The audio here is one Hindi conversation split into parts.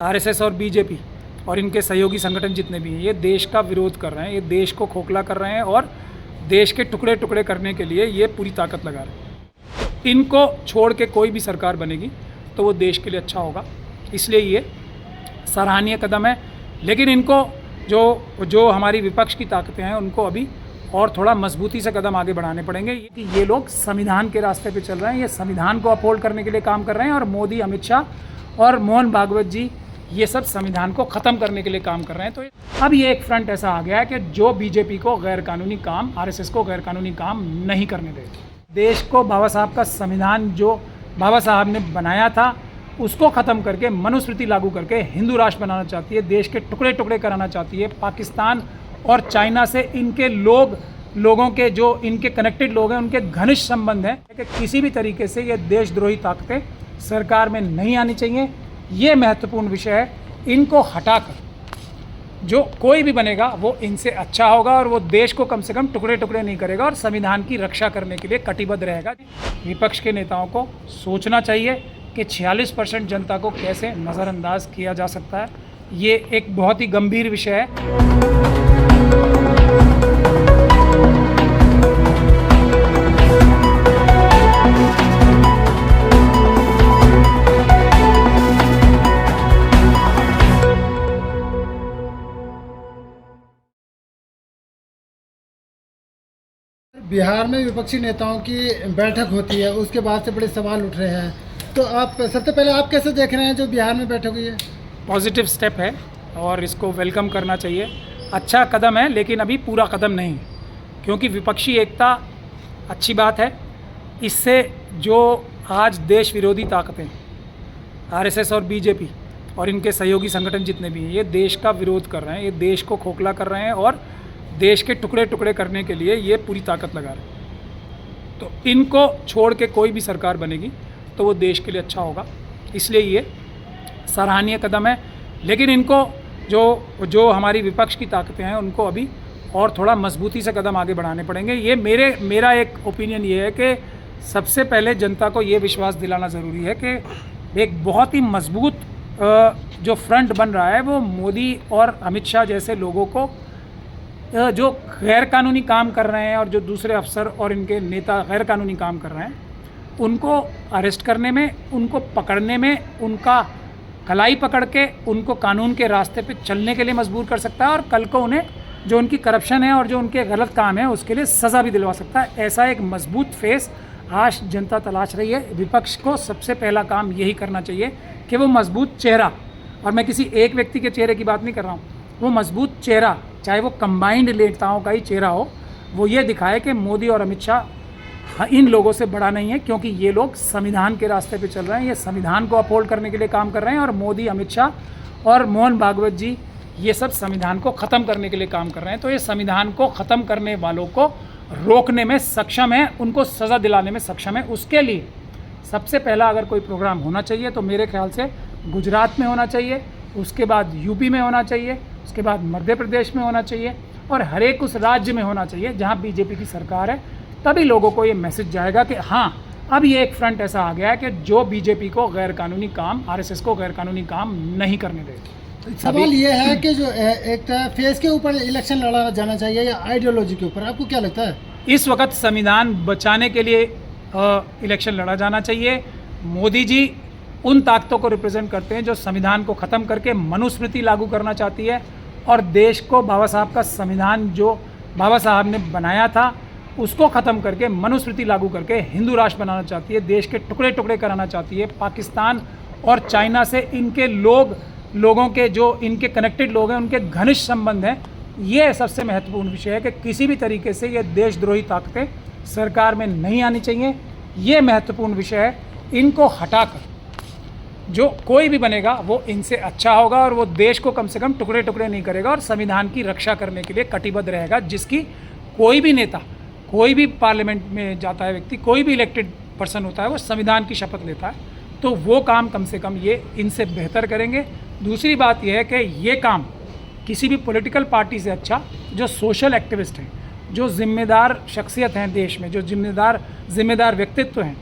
आरएसएस और बीजेपी और इनके सहयोगी संगठन जितने भी हैं ये देश का विरोध कर रहे हैं, ये देश को खोखला कर रहे हैं और देश के टुकड़े टुकड़े करने के लिए ये पूरी ताकत लगा रहे हैं। इनको छोड़ के कोई भी सरकार बनेगी तो वो देश के लिए अच्छा होगा, इसलिए ये सराहनीय कदम है। लेकिन इनको जो हमारी विपक्ष की ताकतें हैं उनको अभी और थोड़ा मजबूती से कदम आगे बढ़ाने पड़ेंगे कि ये लोग संविधान के रास्ते पे चल रहे हैं, ये संविधान को अपहोल्ड करने के लिए काम कर रहे हैं और मोदी, अमित शाह और मोहन भागवत जी ये सब संविधान को ख़त्म करने के लिए काम कर रहे हैं। तो अब ये एक फ्रंट ऐसा आ गया है कि जो बीजेपी को गैरकानूनी काम, आरएसएस को गैरकानूनी काम नहीं करने देगा। देश को बाबा साहब का संविधान जो बाबा साहब ने बनाया था उसको ख़त्म करके मनुस्मृति लागू करके हिंदू राष्ट्र बनाना चाहती है, देश के टुकड़े टुकड़े कराना चाहती है। पाकिस्तान और चाइना से इनके लोगों के जो इनके कनेक्टेड लोग हैं उनके घनिष्ठ संबंध हैं कि किसी भी तरीके से ये देशद्रोही ताकतें सरकार में नहीं आनी चाहिए। ये महत्वपूर्ण विषय है। इनको हटाकर जो कोई भी बनेगा वो इनसे अच्छा होगा और वो देश को कम से कम टुकड़े टुकड़े नहीं करेगा और संविधान की रक्षा करने के लिए कटिबद्ध रहेगा। विपक्ष के नेताओं को सोचना चाहिए कि 46% जनता को कैसे नज़रअंदाज किया जा सकता है। ये एक बहुत ही गंभीर विषय है। बिहार में विपक्षी नेताओं की बैठक होती है, उसके बाद से बड़े सवाल उठ रहे हैं, तो आप सबसे पहले आप कैसे देख रहे हैं जो बिहार में बैठक हुई है? पॉजिटिव स्टेप है और इसको वेलकम करना चाहिए। अच्छा कदम है लेकिन अभी पूरा कदम नहीं, क्योंकि विपक्षी एकता अच्छी बात है। इससे जो आज देश विरोधी ताकतें आरएसएस और बीजेपी और इनके सहयोगी संगठन जितने भी हैं ये देश का विरोध कर रहे हैं, ये देश को खोखला कर रहे हैं और देश के टुकड़े टुकड़े करने के लिए ये पूरी ताकत लगा रहे हैं। तो इनको छोड़ के कोई भी सरकार बनेगी तो वो देश के लिए अच्छा होगा, इसलिए ये सराहनीय कदम है। लेकिन इनको जो हमारी विपक्ष की ताकतें हैं उनको अभी और थोड़ा मजबूती से कदम आगे बढ़ाने पड़ेंगे। ये मेरा एक ओपिनियन ये है कि सबसे पहले जनता को ये विश्वास दिलाना ज़रूरी है कि एक बहुत ही मजबूत जो फ्रंट बन रहा है वो मोदी और अमित शाह जैसे लोगों को जो गैरकानूनी काम कर रहे हैं और जो दूसरे अफसर और इनके नेता गैरकानूनी काम कर रहे हैं उनको अरेस्ट करने में, उनको पकड़ने में, उनका कलाई पकड़ के उनको कानून के रास्ते पे चलने के लिए मजबूर कर सकता है और कल को उन्हें जो उनकी करप्शन है और जो उनके गलत काम है उसके लिए सज़ा भी दिलवा सकता है। ऐसा एक मजबूत फेस आज जनता तलाश रही है। विपक्ष को सबसे पहला काम यही करना चाहिए कि वो मजबूत चेहरा, और मैं किसी एक व्यक्ति के चेहरे की बात नहीं कर रहा हूँ, वो मजबूत चेहरा चाहे वो कंबाइंड नेताओं का ही चेहरा हो, वो ये दिखाए कि मोदी और अमित शाह इन लोगों से बड़ा नहीं है, क्योंकि ये लोग संविधान के रास्ते पे चल रहे हैं, ये संविधान को अपहोल्ड करने के लिए काम कर रहे हैं और मोदी, अमित शाह और मोहन भागवत जी ये सब संविधान को ख़त्म करने के लिए काम कर रहे हैं। तो ये संविधान को ख़त्म करने वालों को रोकने में सक्षम है, उनको सज़ा दिलाने में सक्षम है। उसके लिए सबसे पहला अगर कोई प्रोग्राम होना चाहिए तो मेरे ख्याल से गुजरात में होना चाहिए, उसके बाद यूपी में होना चाहिए, उसके बाद मध्य प्रदेश में होना चाहिए और हर एक उस राज्य में होना चाहिए जहां बीजेपी की सरकार है। तभी लोगों को ये मैसेज जाएगा कि हाँ, अब ये एक फ्रंट ऐसा आ गया है कि जो बीजेपी को गैरकानूनी काम, आरएसएस को गैरकानूनी काम नहीं करने देगा। सवाल ये है कि जो एक फेस के ऊपर इलेक्शन लड़ा जाना चाहिए या आइडियोलॉजी के ऊपर, आपको क्या लगता है? इस वक्त संविधान बचाने के लिए इलेक्शन लड़ा जाना चाहिए। मोदी जी उन ताकतों को रिप्रेजेंट करते हैं जो संविधान को ख़त्म करके मनुस्मृति लागू करना चाहती है और देश को बाबा साहब का संविधान जो बाबा साहब ने बनाया था उसको ख़त्म करके मनुस्मृति लागू करके हिंदू राष्ट्र बनाना चाहती है, देश के टुकड़े टुकड़े कराना चाहती है। पाकिस्तान और चाइना से इनके लोगों के जो इनके कनेक्टेड लोग हैं उनके घनिष्ठ संबंध हैं। ये सबसे महत्वपूर्ण विषय है कि किसी भी तरीके से ये देशद्रोही ताकतें सरकार में नहीं आनी चाहिए। ये महत्वपूर्ण विषय है। इनको हटाकर जो कोई भी बनेगा वो इनसे अच्छा होगा और वो देश को कम से कम टुकड़े टुकड़े नहीं करेगा और संविधान की रक्षा करने के लिए कटिबद्ध रहेगा। जिसकी कोई भी नेता, कोई भी पार्लियामेंट में जाता है व्यक्ति, कोई भी इलेक्टेड पर्सन होता है वो संविधान की शपथ लेता है, तो वो काम कम से कम ये इनसे बेहतर करेंगे। दूसरी बात यह है कि ये काम किसी भी पॉलिटिकल पार्टी से अच्छा जो सोशल एक्टिविस्ट हैं, जो जिम्मेदार शख्सियत हैं देश में, जो जिम्मेदार व्यक्तित्व हैं,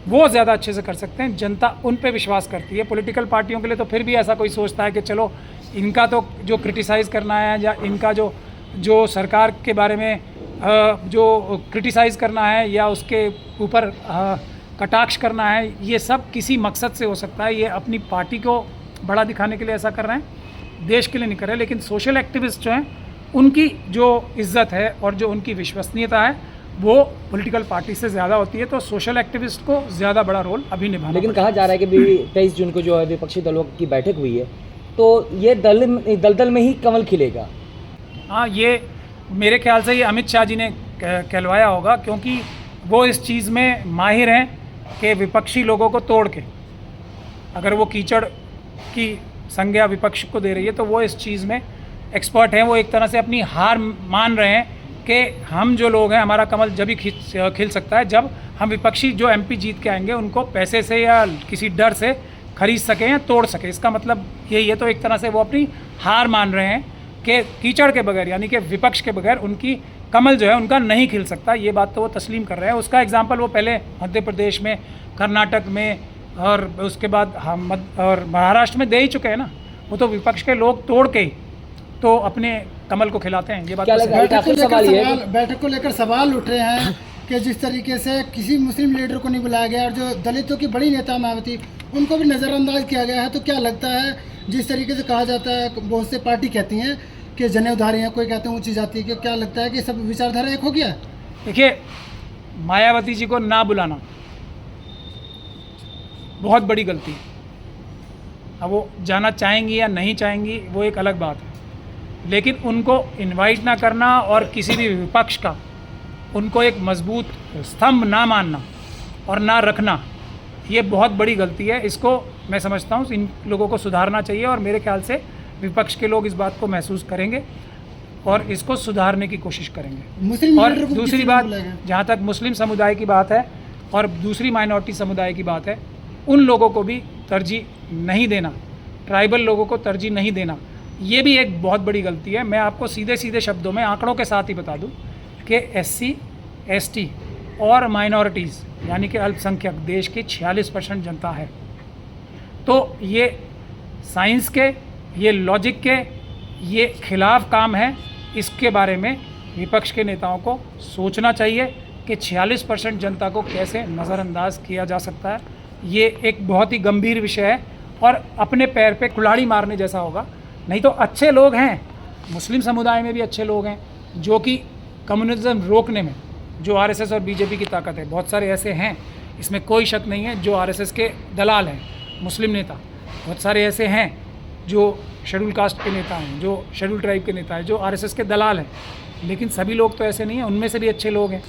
वो ज़्यादा अच्छे से कर सकते हैं। जनता उन पे विश्वास करती है। पॉलिटिकल पार्टियों के लिए तो फिर भी ऐसा कोई सोचता है कि चलो इनका तो जो क्रिटिसाइज़ करना है या इनका जो सरकार के बारे में जो क्रिटिसाइज़ करना है या उसके ऊपर कटाक्ष करना है, ये सब किसी मकसद से हो सकता है। ये अपनी पार्टी को बड़ा दिखाने के लिए ऐसा कर रहे हैं, देश के लिए नहीं कर रहे। लेकिन सोशल एक्टिविस्ट जो हैं उनकी जो इज़्ज़त है और जो उनकी विश्वसनीयता है वो पॉलिटिकल पार्टी से ज़्यादा होती है। तो सोशल एक्टिविस्ट को ज़्यादा बड़ा रोल अभी निभाना। लेकिन कहा जा रहा है कि 23 जून को जो है विपक्षी दलों की बैठक हुई है, तो ये दल में ही कमल खिलेगा। हाँ, ये मेरे ख्याल से ये अमित शाह जी ने कहलवाया होगा, क्योंकि वो इस चीज़ में माहिर हैं कि विपक्षी लोगों को तोड़ के, अगर वो कीचड़ की संज्ञा विपक्ष को दे रही है तो वो इस चीज़ में एक्सपर्ट हैं। वो एक तरह से अपनी हार मान रहे हैं कि हम जो लोग हैं, हमारा कमल जब ही खिल सकता है जब हम विपक्षी जो एमपी जीत के आएंगे उनको पैसे से या किसी डर से खरीद सकें या तोड़ सकें। इसका मतलब यही है। तो एक तरह से वो अपनी हार मान रहे हैं कि कीचड़ के बगैर, यानी कि विपक्ष के बगैर उनकी कमल जो है उनका नहीं खिल सकता। ये बात तो वो तस्लीम कर रहे हैं। उसका एग्जाम्पल वो पहले मध्य प्रदेश में, कर्नाटक में और उसके बाद हम और महाराष्ट्र में दे ही चुके हैं ना। वो तो विपक्ष के लोग तोड़ के ही तो अपने कमल को खिलाते हैं। ये बात बैठक को लेकर सवाल उठ रहे हैं कि जिस तरीके से किसी मुस्लिम लीडर को नहीं बुलाया गया और जो दलितों की बड़ी नेता मायावती, उनको भी नज़रअंदाज किया गया है। तो क्या लगता है, जिस तरीके से कहा जाता है, बहुत से पार्टी कहती हैं कि जनेऊधारी हैं, कोई कहते हैं ऊंची जाति के, क्या लगता है कि सब विचारधारा एक हो गया? देखिए, मायावती जी को ना बुलाना बहुत बड़ी गलती है। अब वो जाना चाहेंगी या नहीं चाहेंगी वो एक अलग बात है, लेकिन उनको इनवाइट ना करना और किसी भी विपक्ष का उनको एक मजबूत स्तंभ ना मानना और ना रखना, ये बहुत बड़ी गलती है। इसको मैं समझता हूँ इन लोगों को सुधारना चाहिए और मेरे ख्याल से विपक्ष के लोग इस बात को महसूस करेंगे और इसको सुधारने की कोशिश करेंगे। और दूसरी बात, जहाँ तक मुस्लिम समुदाय की बात है और दूसरी माइनॉरिटी समुदाय की बात है, उन लोगों को भी तरजीह नहीं देना, ट्राइबल लोगों को तरजीह नहीं देना, ये भी एक बहुत बड़ी गलती है। मैं आपको सीधे सीधे शब्दों में आंकड़ों के साथ ही बता दूं कि SC, ST और माइनॉरिटीज़ यानी कि अल्पसंख्यक देश की 46% जनता है। तो ये साइंस के, ये लॉजिक के, ये खिलाफ काम है। इसके बारे में विपक्ष के नेताओं को सोचना चाहिए कि 46% जनता को कैसे नज़रअंदाज किया जा सकता है। ये एक बहुत ही गंभीर विषय है और अपने पैर पे कुल्हाड़ी मारने जैसा होगा। नहीं तो अच्छे लोग हैं, मुस्लिम समुदाय में भी अच्छे लोग हैं जो कि कम्युनिज्म रोकने में, जो RSS और BJP की ताकत है, बहुत सारे ऐसे हैं, इसमें कोई शक नहीं है, जो RSS के दलाल हैं, मुस्लिम नेता। बहुत सारे ऐसे हैं जो शेड्यूल कास्ट के नेता हैं, जो शेड्यूल ट्राइब के नेता हैं, जो RSS के दलाल हैं। लेकिन सभी लोग तो ऐसे नहीं हैं, उनमें से भी अच्छे लोग हैं।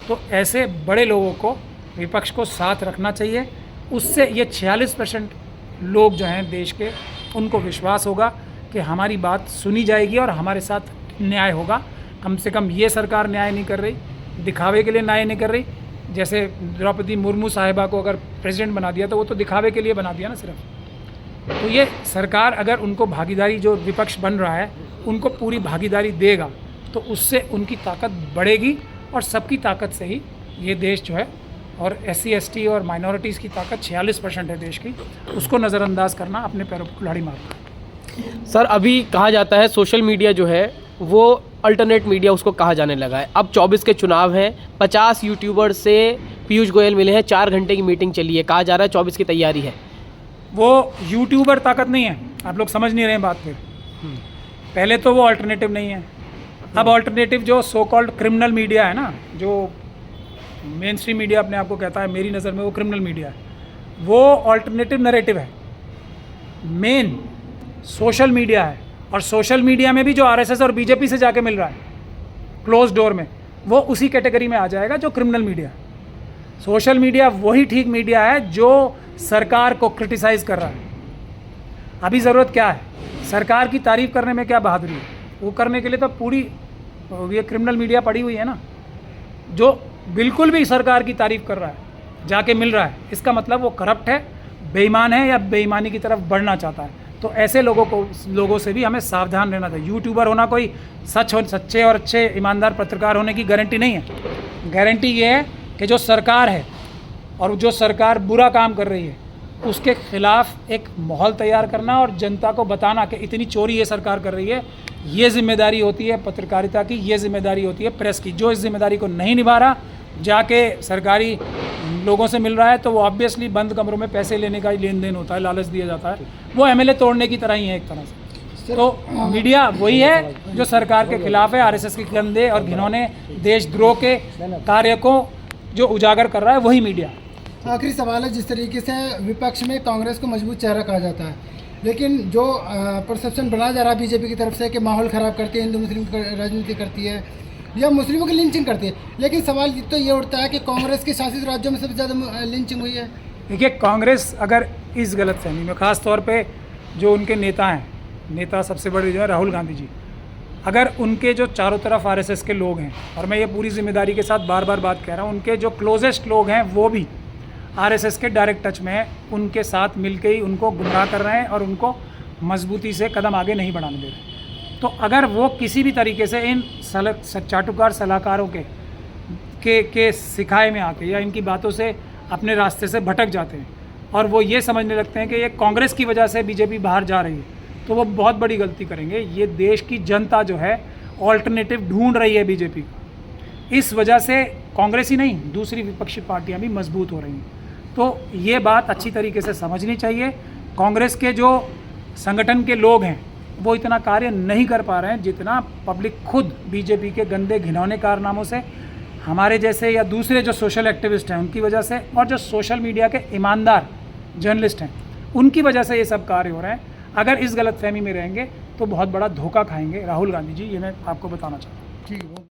तो ऐसे बड़े लोगों को विपक्ष को साथ रखना चाहिए। उससे ये 46% लोग जो हैं देश के, उनको विश्वास होगा कि हमारी बात सुनी जाएगी और हमारे साथ न्याय होगा। कम से कम ये सरकार न्याय नहीं कर रही, दिखावे के लिए न्याय नहीं कर रही। जैसे द्रौपदी मुर्मू साहिबा को अगर प्रेसिडेंट बना दिया तो वो तो दिखावे के लिए बना दिया ना सिर्फ। तो ये सरकार अगर उनको भागीदारी, जो विपक्ष बन रहा है उनको पूरी भागीदारी देगा तो उससे उनकी ताकत बढ़ेगी और सबकी ताकत से ही ये देश जो है, और SC, ST और माइनॉरिटीज़ की ताकत 46% है देश की, उसको नज़रअंदाज करना अपने पैरों पर कुल्हाड़ी मारना। सर, अभी कहा जाता है सोशल मीडिया जो है वो अल्टरनेट मीडिया उसको कहा जाने लगा है। अब 24 के चुनाव हैं, 50 यूट्यूबर से पीयूष गोयल मिले हैं, 4 घंटे की मीटिंग चली है, कहा जा रहा है 24 की तैयारी है। वो यूट्यूबर ताकत नहीं है, आप लोग समझ नहीं रहे हैं बात। फिर पहले तो वो अल्टरनेटिव नहीं है, अब अल्टरनेटिव जो सो कॉल्ड क्रिमिनल मीडिया है ना, जो मेन स्ट्रीम मीडिया अपने आप को कहता है, मेरी नज़र में वो क्रिमिनल मीडिया है, वो अल्टरनेटिव नैरेटिव है। मेन सोशल मीडिया है, और सोशल मीडिया में भी जो RSS और BJP से जाके मिल रहा है क्लोज डोर में, वो उसी कैटेगरी में आ जाएगा जो क्रिमिनल मीडिया है। सोशल मीडिया वही ठीक मीडिया है जो सरकार को क्रिटिसाइज़ कर रहा है। अभी ज़रूरत क्या है, सरकार की तारीफ़ करने में क्या बहादुरी है? वो करने के लिए तो पूरी ये क्रिमिनल मीडिया पड़ी हुई है ना, जो बिल्कुल भी सरकार की तारीफ़ कर रहा है, जाके मिल रहा है। इसका मतलब वो करप्ट है, बेईमान है या बेईमानी की तरफ बढ़ना चाहता है। तो ऐसे लोगों से भी हमें सावधान रहना चाहिए। यूट्यूबर होना कोई सच्चे और अच्छे ईमानदार पत्रकार होने की गारंटी नहीं है। गारंटी ये है कि जो सरकार है और जो सरकार बुरा काम कर रही है उसके खिलाफ एक माहौल तैयार करना और जनता को बताना कि इतनी चोरी ये सरकार कर रही है, ये जिम्मेदारी होती है पत्रकारिता की, ये जिम्मेदारी होती है प्रेस की। जो इस जिम्मेदारी को नहीं निभा रहा, जाके सरकारी लोगों से मिल रहा है, तो वो ऑब्वियसली बंद कमरों में पैसे लेने का ही लेन देन होता है, लालच दिया जाता है, वो एमएलए तोड़ने की तरह ही है एक तरह से। तो मीडिया वही है जो सरकार के खिलाफ है, आरएसएस के गंदे और घिनौने देशद्रोह के कार्य को जो उजागर कर रहा है वही मीडिया। आखिरी सवाल है, जिस तरीके से विपक्ष में कांग्रेस को मजबूत चेहरा कहा जाता है, लेकिन जो परसेप्शन बनाया जा रहा है बीजेपी की तरफ से कि माहौल ख़राब करती है, हिंदू मुस्लिम राजनीति करती है या मुस्लिमों की लिंचिंग करती है, लेकिन सवाल तो ये उठता है कि कांग्रेस के शासित राज्यों में सबसे ज़्यादा लिंचिंग हुई है। देखिए, कांग्रेस अगर इस गलतफहमी में, ख़ास तौर पे जो उनके नेता हैं, नेता सबसे बड़े जो है राहुल गांधी जी, अगर उनके जो चारों तरफ आरएसएस के लोग हैं, और मैं ये पूरी जिम्मेदारी के साथ बार बार बात कह रहा हूँ, उनके जो क्लोजेस्ट लोग हैं वो भी आरएसएस के डायरेक्ट टच में है, उनके साथ मिलके ही उनको गुमराह कर रहे हैं और उनको मजबूती से कदम आगे नहीं बढ़ाने दे रहे। तो अगर वो किसी भी तरीके से इन चाटुकार सलाहकारों के सिखाए में आके या इनकी बातों से अपने रास्ते से भटक जाते हैं और वो ये समझने लगते हैं कि ये कांग्रेस की वजह से बीजेपी बाहर जा रही है, तो वो बहुत बड़ी गलती करेंगे। ये देश की जनता जो है ऑल्टरनेटिव ढूंढ रही है बीजेपी को, इस वजह से कांग्रेस ही नहीं दूसरी विपक्षी पार्टियां भी मजबूत हो रही हैं। तो ये बात अच्छी तरीके से समझनी चाहिए। कांग्रेस के जो संगठन के लोग हैं वो इतना कार्य नहीं कर पा रहे हैं जितना पब्लिक खुद बीजेपी के गंदे घिनौने कारनामों से, हमारे जैसे या दूसरे जो सोशल एक्टिविस्ट हैं उनकी वजह से, और जो सोशल मीडिया के ईमानदार जर्नलिस्ट हैं उनकी वजह से ये सब कार्य हो रहे हैं। अगर इस गलतफहमी में रहेंगे तो बहुत बड़ा धोखा खाएंगे राहुल गांधी जी, ये मैं आपको बताना चाहता हूँ। ठीक है।